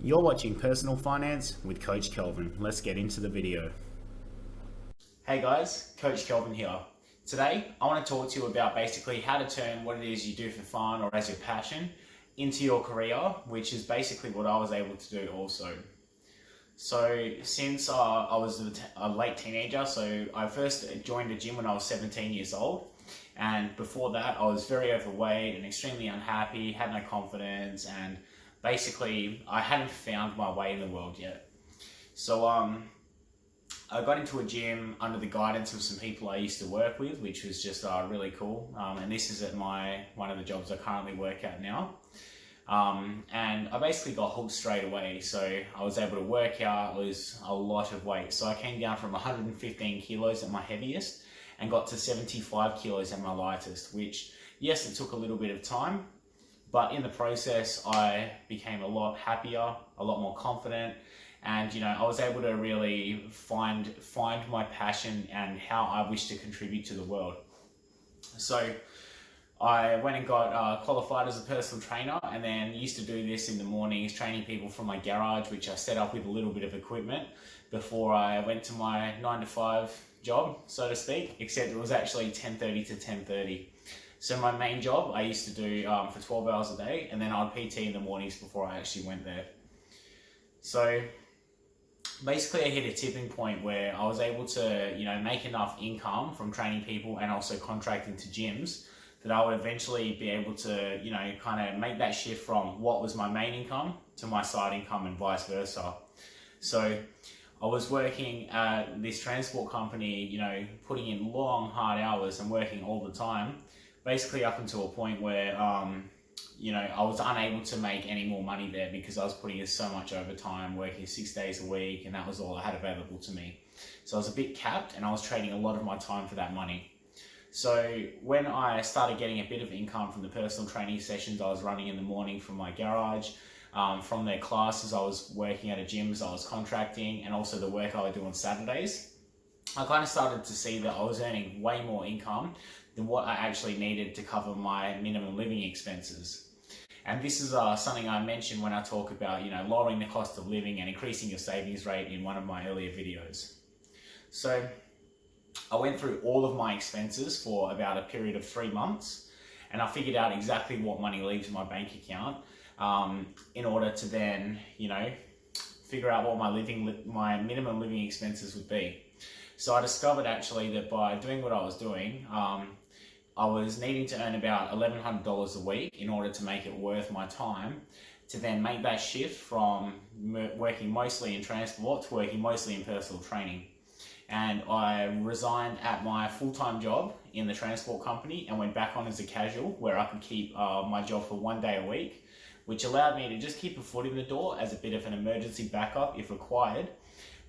You're watching Personal Finance with Coach Kelvin. Let's get into the video. Hey guys, Coach Kelvin here. Today, I want to talk to you about basically how to turn what it is you do for fun or as your passion into your career, which is basically what I was able to do also. So since I was a late teenager, so I first joined a gym when I was 17 years old. And before that, I was very overweight and extremely unhappy, had no confidence, and basically I hadn't found my way in the world yet. So I got into a gym under the guidance of some people I used to work with, which was just really cool. And this is at one of the jobs I currently work at now. And I basically got hooked straight away. So I was able to work out, lose a lot of weight. So I came down from 115 kilos at my heaviest and got to 75 kilos at my lightest, which, yes, it took a little bit of time, but in the process, I became a lot happier, a lot more confident, and I was able to really find my passion and how I wish to contribute to the world. So I went and got qualified as a personal trainer, and then used to do this in the mornings, training people from my garage, which I set up with a little bit of equipment before I went to my 9 to 5 job, so to speak, except it was actually 10:30 to 10:30. So my main job I used to do for 12 hours a day, and then I'd PT in the mornings before I actually went there. So basically I hit a tipping point where I was able to make enough income from training people and also contracting to gyms that I would eventually be able to kind of make that shift from what was my main income to my side income and vice versa. So I was working at this transport company, putting in long, hard hours and working all the time, basically up until a point where, I was unable to make any more money there because I was putting in so much overtime, working 6 days a week, and that was all I had available to me. So I was a bit capped, and I was trading a lot of my time for that money. So when I started getting a bit of income from the personal training sessions I was running in the morning from my garage, from their classes I was working at a gym as I was contracting, and also the work I would do on Saturdays, I kind of started to see that I was earning way more income than what I actually needed to cover my minimum living expenses. And this is something I mentioned when I talk about lowering the cost of living and increasing your savings rate in one of my earlier videos. So I went through all of my expenses for about a period of 3 months, and I figured out exactly what money leaves in my bank account in order to then figure out what my minimum living expenses would be. So I discovered actually that by doing what I was doing, I was needing to earn about $1,100 a week in order to make it worth my time to then make that shift from working mostly in transport to working mostly in personal training. And I resigned at my full-time job in the transport company and went back on as a casual, where I could keep my job for 1 day a week, which allowed me to just keep a foot in the door as a bit of an emergency backup if required.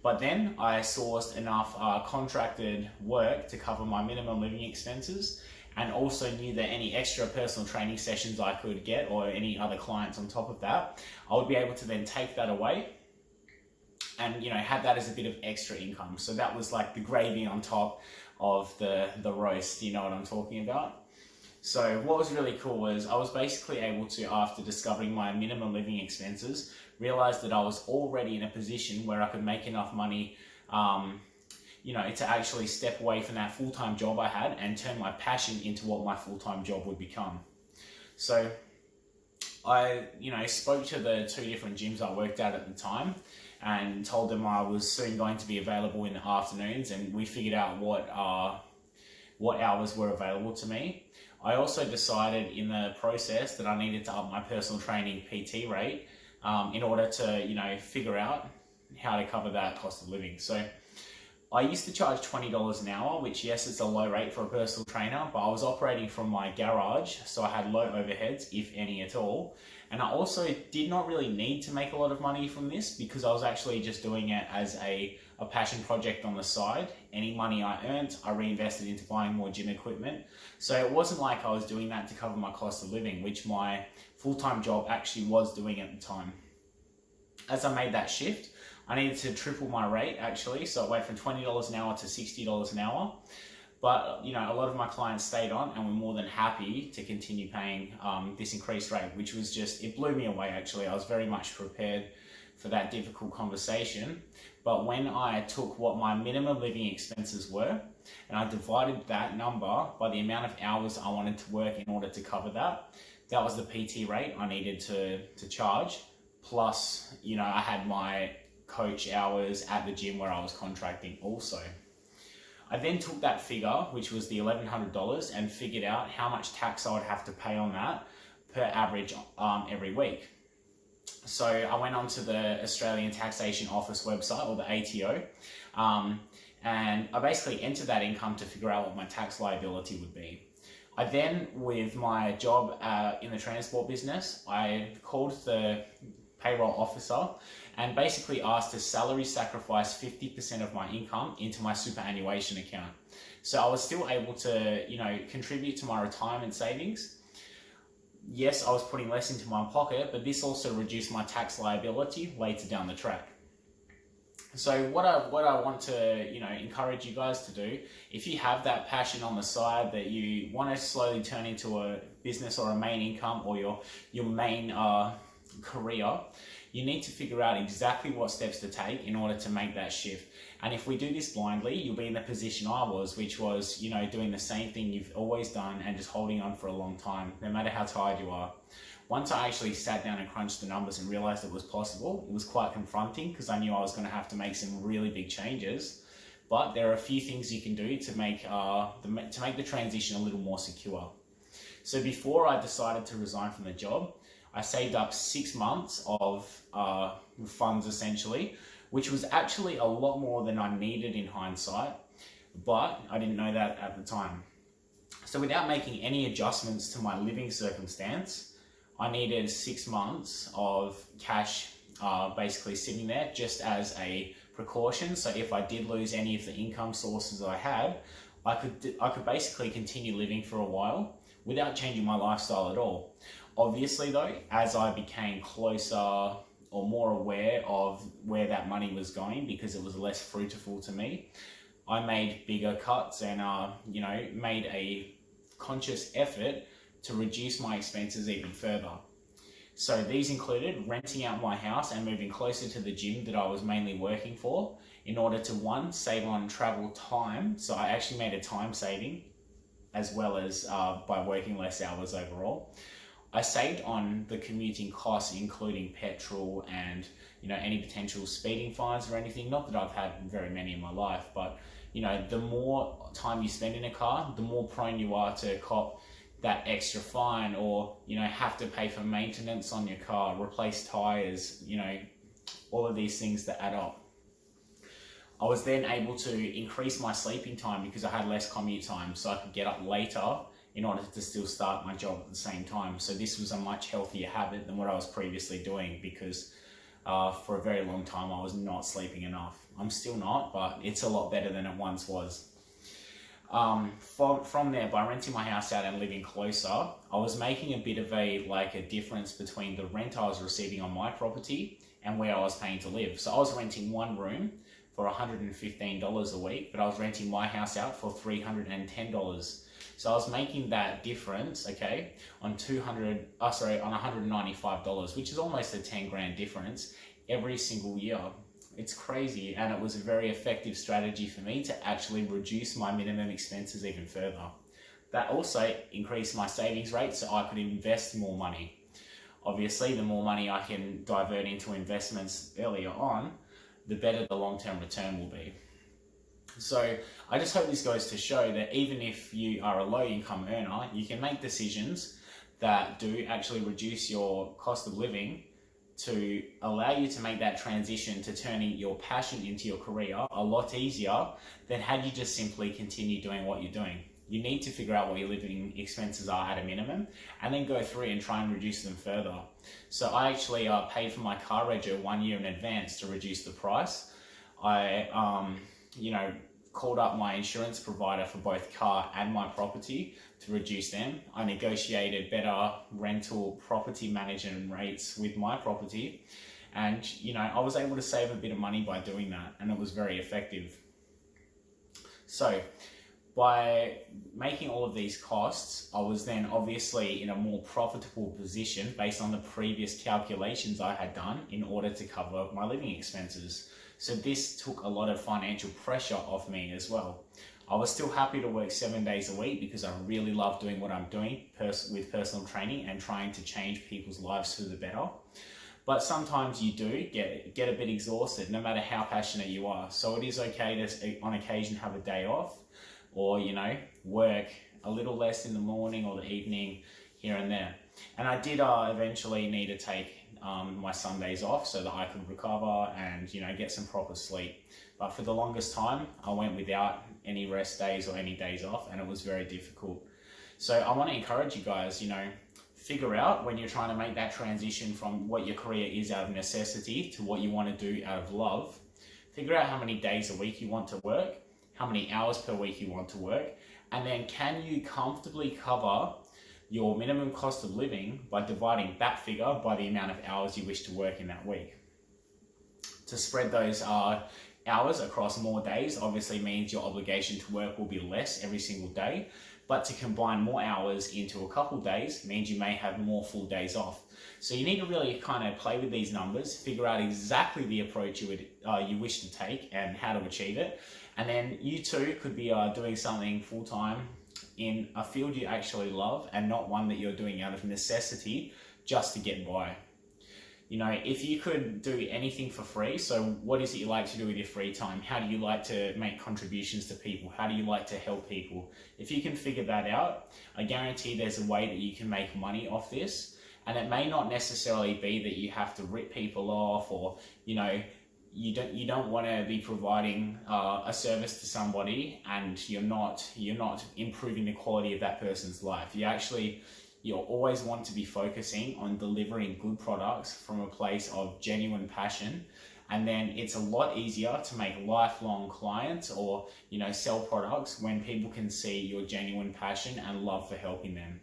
But then I sourced enough contracted work to cover my minimum living expenses, and also knew that any extra personal training sessions I could get or any other clients on top of that, I would be able to then take that away and have that as a bit of extra income. So that was like the gravy on top of the roast, you know what I'm talking about? So what was really cool was I was basically able to, after discovering my minimum living expenses, realize that I was already in a position where I could make enough money to actually step away from that full-time job I had and turn my passion into what my full-time job would become. So I spoke to the 2 different gyms I worked at the time and told them I was soon going to be available in the afternoons, and we figured out what hours were available to me. I also decided in the process that I needed to up my personal training PT rate in order to figure out how to cover that cost of living. So I used to charge $20 an hour, which, yes, it's a low rate for a personal trainer, but I was operating from my garage, so I had low overheads, if any at all. And I also did not really need to make a lot of money from this because I was actually just doing it as a passion project on the side. Any money I earned, I reinvested into buying more gym equipment. So it wasn't like I was doing that to cover my cost of living, which my full-time job actually was doing at the time. As I made that shift, I needed to triple my rate actually, so it went from $20 an hour to $60 an hour. But a lot of my clients stayed on and were more than happy to continue paying this increased rate, which was it blew me away actually. I was very much prepared for that difficult conversation. But when I took what my minimum living expenses were and I divided that number by the amount of hours I wanted to work in order to cover that, that was the PT rate I needed to charge. Plus, I had my coach hours at the gym where I was contracting also. I then took that figure, which was the $1,100, and figured out how much tax I would have to pay on that per average every week. So I went onto the Australian Taxation Office website, or the ATO, and I basically entered that income to figure out what my tax liability would be. I then, with my job in the transport business, I called the payroll officer and basically asked to salary sacrifice 50% of my income into my superannuation account. So I was still able to, contribute to my retirement savings. Yes, I was putting less into my pocket, but this also reduced my tax liability later down the track. So what I want to encourage you guys to do, if you have that passion on the side that you want to slowly turn into a business or a main income or your main career, you need to figure out exactly what steps to take in order to make that shift. And if we do this blindly, you'll be in the position I was, which was, doing the same thing you've always done and just holding on for a long time, no matter how tired you are. Once I actually sat down and crunched the numbers and realized it was possible, it was quite confronting because I knew I was going to have to make some really big changes. But there are a few things you can do to make the transition a little more secure. So before I decided to resign from the job, I saved up 6 months of funds essentially, which was actually a lot more than I needed in hindsight, but I didn't know that at the time. So without making any adjustments to my living circumstance, I needed 6 months of cash basically sitting there just as a precaution. So if I did lose any of the income sources I had, I could basically continue living for a while without changing my lifestyle at all. Obviously though, as I became closer or more aware of where that money was going, because it was less fruitful to me, I made bigger cuts and made a conscious effort to reduce my expenses even further. So these included renting out my house and moving closer to the gym that I was mainly working for in order to, one, save on travel time. So I actually made a time saving as well as by working less hours overall. I saved on the commuting costs, including petrol and any potential speeding fines or anything. Not that I've had very many in my life, but the more time you spend in a car, the more prone you are to cop that extra fine or have to pay for maintenance on your car, replace tires, all of these things that add up. I was then able to increase my sleeping time because I had less commute time, so I could get up later in order to still start my job at the same time. So this was a much healthier habit than what I was previously doing because for a very long time I was not sleeping enough. I'm still not, but it's a lot better than it once was. From there, by renting my house out and living closer, I was making a bit of a difference between the rent I was receiving on my property and where I was paying to live. So I was renting one room for $115 a week, but I was renting my house out for $310. So I was making that difference, on $195, which is almost a 10 grand difference every single year. It's crazy, and it was a very effective strategy for me to actually reduce my minimum expenses even further. That also increased my savings rate so I could invest more money. Obviously, the more money I can divert into investments earlier on, the better the long-term return will be. So I just hope this goes to show that even if you are a low-income earner, you can make decisions that do actually reduce your cost of living to allow you to make that transition to turning your passion into your career a lot easier than had you just simply continue doing what you're doing. You need to figure out what your living expenses are at a minimum and then go through and try and reduce them further. So I actually paid for my car rego 1 year in advance to reduce the price. I called up my insurance provider for both car and my property to reduce them. I negotiated better rental property management rates with my property, and I was able to save a bit of money by doing that, and it was very effective. So By making all of these costs, I was then obviously in a more profitable position based on the previous calculations I had done in order to cover my living expenses. So this took a lot of financial pressure off me as well. I was still happy to work 7 days a week because I really love doing what I'm doing with personal training and trying to change people's lives for the better. But sometimes you do get a bit exhausted, no matter how passionate you are. So it is okay to, on occasion, have a day off, or, you know, work a little less in the morning or the evening here and there. And I did eventually need to take my Sundays off so that I could recover and, you know, get some proper sleep. But for the longest time, I went without any rest days or any days off, and it was very difficult. So I want to encourage you guys, you know, figure out when you're trying to make that transition from what your career is out of necessity to what you want to do out of love. Figure out how many days a week you want to work, how many hours per week you want to work, and then can you comfortably cover your minimum cost of living by dividing that figure by the amount of hours you wish to work in that week. To spread those hours across more days obviously means your obligation to work will be less every single day, but to combine more hours into a couple days means you may have more full days off. So you need to really kind of play with these numbers, figure out exactly the approach you wish to take and how to achieve it. And then you too could be doing something full-time in a field you actually love and not one that you're doing out of necessity just to get by. You know, if you could do anything for free, so what is it you like to do with your free time? How do you like to make contributions to people? How do you like to help people? If you can figure that out, I guarantee there's a way that you can make money off this. And it may not necessarily be that you have to rip people off, or, you know, you don't want to be providing a service to somebody and you're not improving the quality of that person's life. You'll always want to be focusing on delivering good products from a place of genuine passion, and then it's a lot easier to make lifelong clients or, you know, sell products when people can see your genuine passion and love for helping them.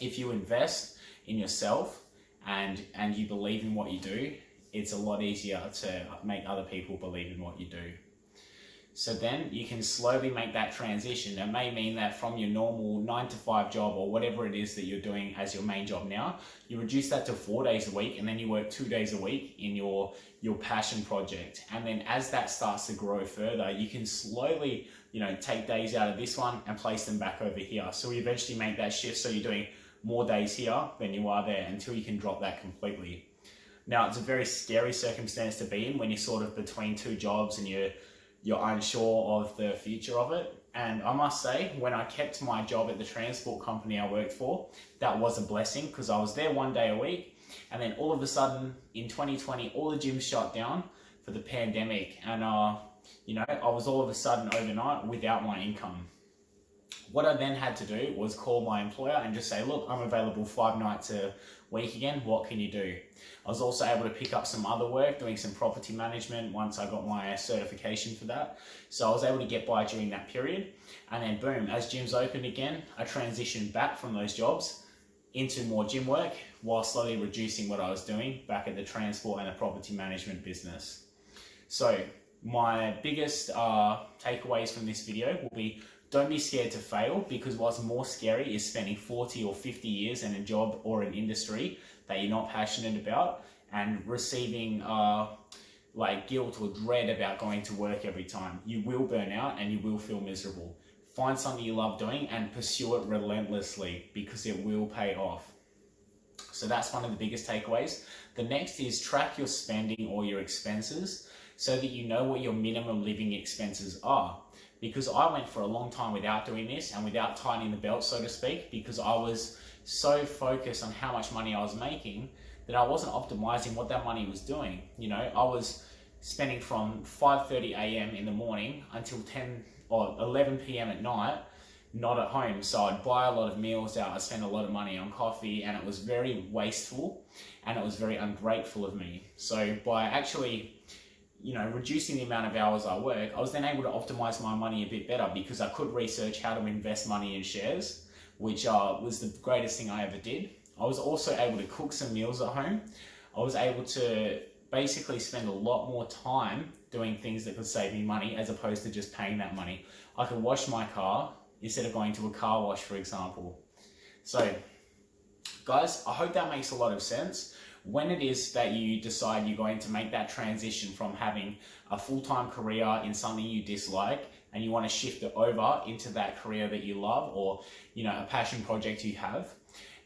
If you invest in yourself and you believe in what you do, it's a lot easier to make other people believe in what you do. So then you can slowly make that transition. It may mean that from your normal 9-to-5 job or whatever it is that you're doing as your main job now, you reduce that to 4 days a week, and then you work 2 days a week in your passion project. And then as that starts to grow further, you can slowly, you know, take days out of this one and place them back over here. So we eventually make that shift so you're doing more days here than you are there until you can drop that completely. Now, it's a very scary circumstance to be in when you're sort of between two jobs and you're unsure of the future of it. And I must say, when I kept my job at the transport company I worked for, that was a blessing, because I was there 1 day a week, and then all of a sudden in 2020, all the gyms shut down for the pandemic, and you know, I was all of a sudden overnight without my income. What I then had to do was call my employer and just say, look, I'm available 5 nights a week again, what can you do? I was also able to pick up some other work, doing some property management once I got my certification for that. So I was able to get by during that period. And then boom, as gyms opened again, I transitioned back from those jobs into more gym work while slowly reducing what I was doing back at the transport and the property management business. So my biggest takeaways from this video will be, don't be scared to fail, because what's more scary is spending 40 or 50 years in a job or an industry that you're not passionate about and receiving like guilt or dread about going to work every time. You will burn out and you will feel miserable. Find something you love doing and pursue it relentlessly, because it will pay off. So that's one of the biggest takeaways. The next is track your spending or your expenses so that you know what your minimum living expenses are. Because I went for a long time without doing this and without tightening the belt, so to speak, because I was so focused on how much money I was making that I wasn't optimizing what that money was doing. You know, I was spending from 5:30 a.m. in the morning until 10 or 11 p.m. at night, not at home. So I'd buy a lot of meals out, I'd spend a lot of money on coffee, and it was very wasteful and it was very ungrateful of me. So by actually, you know, reducing the amount of hours I work, I was then able to optimize my money a bit better, because I could research how to invest money in shares, which was the greatest thing I ever did. I was also able to cook some meals at home. I was able to basically spend a lot more time doing things that could save me money as opposed to just paying that money. I could wash my car instead of going to a car wash, for example. So, guys, I hope that makes a lot of sense. When it is that you decide you're going to make that transition from having a full-time career in something you dislike and you want to shift it over into that career that you love, or a passion project you have,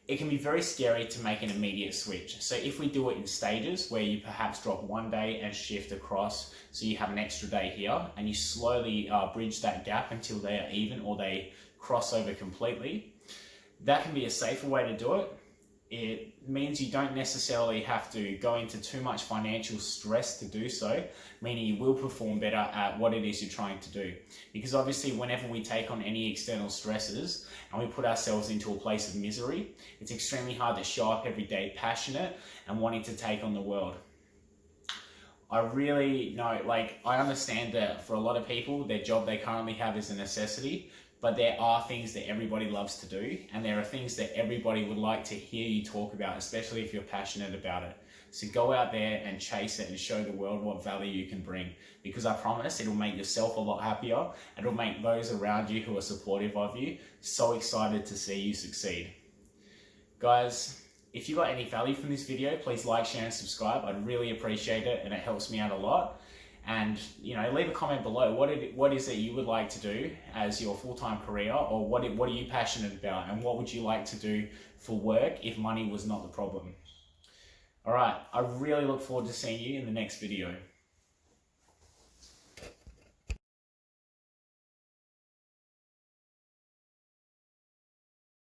it can be very scary to make an immediate switch. So if we do it in stages where you perhaps drop one day and shift across, so you have an extra day here, and you slowly bridge that gap until they are even or they cross over completely, that can be a safer way to do it. It means you don't necessarily have to go into too much financial stress to do so, meaning you will perform better at what it is you're trying to do. Because obviously whenever we take on any external stresses and we put ourselves into a place of misery, it's extremely hard to show up every day passionate and wanting to take on the world. I really know, I understand that for a lot of people, their job they currently have is a necessity, but there are things that everybody loves to do, and there are things that everybody would like to hear you talk about, especially if you're passionate about it. So go out there and chase it and show the world what value you can bring, because I promise it'll make yourself a lot happier, and it'll make those around you who are supportive of you so excited to see you succeed. Guys, if you got any value from this video, please like, share, and subscribe. I'd really appreciate it, and it helps me out a lot. And leave a comment below. What is it you would like to do as your full-time career, or what are you passionate about, and what would you like to do for work if money was not the problem? All right, I really look forward to seeing you in the next video.